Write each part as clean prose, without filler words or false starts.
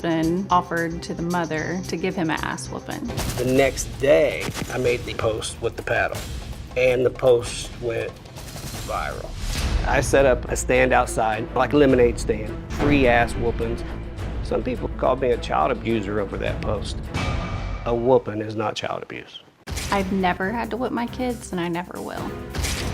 and offered to the mother to give him an ass whooping. The next day, I made the post with the paddle, and the post went viral. I set up a stand outside, like a lemonade stand, free ass whoopings. Some people called me a child abuser over that post. A whooping is not child abuse. I've never had to whip my kids, and I never will.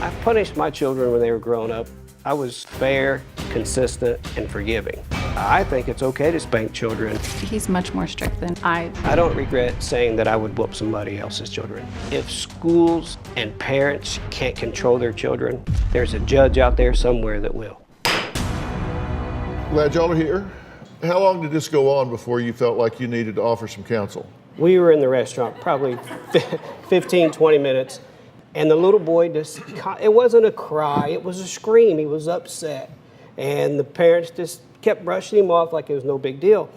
I punished my children when they were growing up. I was fair, consistent, and forgiving. I think it's okay to spank children. He's much more strict than I don't regret saying that I would whoop somebody else's children. If schools and parents can't control their children, there's a judge out there somewhere that will. Glad y'all are here. How long did this go on before you felt like you needed to offer some counsel? We were in the restaurant probably 15, 20 minutes, and the little boy just, it wasn't a cry, it was a scream. He was upset. And the parents just kept brushing him off like it was no big deal.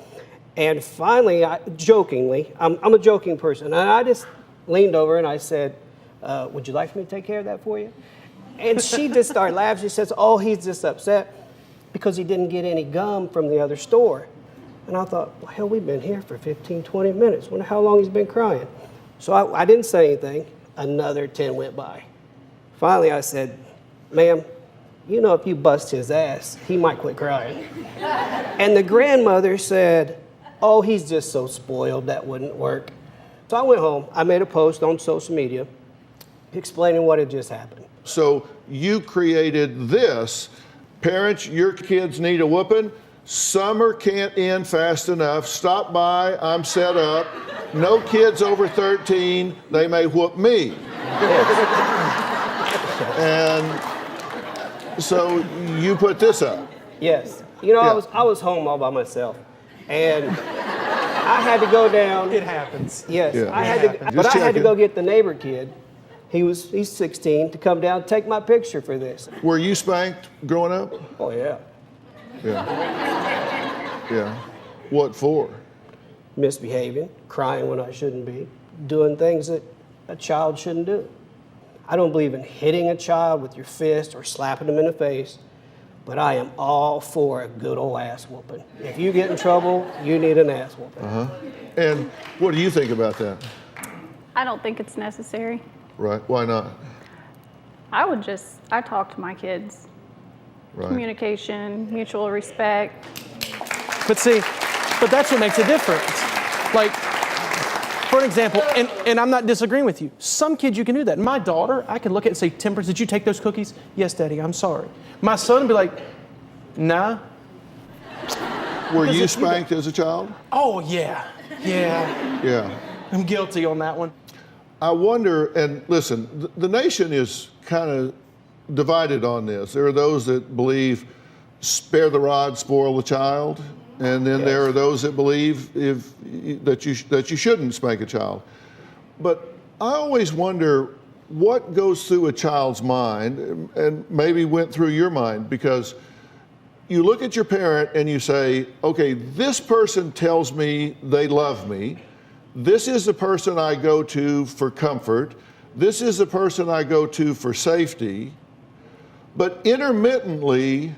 And finally, jokingly, I'm a joking person, and I just leaned over and I said, would you like me to take care of that for you? And she just started laughing. She says, oh, he's just upset because he didn't get any gum from the other store. And I thought, well, hell, we've been here for 15, 20 minutes. Wonder how long he's been crying. So I didn't say anything. Another 10 went by. Finally, I said, ma'am, you know, if you bust his ass, he might quit crying. And the grandmother said, oh, he's just so spoiled, that wouldn't work. So I went home. I made a post on social media explaining what had just happened. So you created this. Parents, your kids need a whooping. Summer can't end fast enough. Stop by, I'm set up. No kids over 13, they may whoop me. And so you put this up. Yes. You know, yeah. I was home all by myself, and I had to go down. It happens. Yes, yeah. I had to go get the neighbor kid. He's 16 to come down and take my picture for this. Were you spanked growing up? Oh yeah. Yeah. Yeah. What for? Misbehaving, crying when I shouldn't be, doing things that a child shouldn't do. I don't believe in hitting a child with your fist or slapping them in the face, but I am all for a good old ass whooping. If you get in trouble, you need an ass whooping. Uh-huh. And what do you think about that? I don't think it's necessary. Right. Why not? I talk to my kids. Right. Communication, mutual respect. But that's what makes a difference. Like, for an example, and I'm not disagreeing with you. Some kids you can do that. My daughter, I can look at and say, Temperance, did you take those cookies? Yes, Daddy, I'm sorry. My son would be like, nah. Were you spanked as a child? Oh, yeah. Yeah. I'm guilty on that one. I wonder, and listen, the nation is kind of divided on this. There are those that believe spare the rod, spoil the child. And then there are those that believe that you shouldn't spank a child. But I always wonder what goes through a child's mind, and maybe went through your mind, because you look at your parent and you say, okay, this person tells me they love me. This is the person I go to for comfort. This is the person I go to for safety. But intermittently,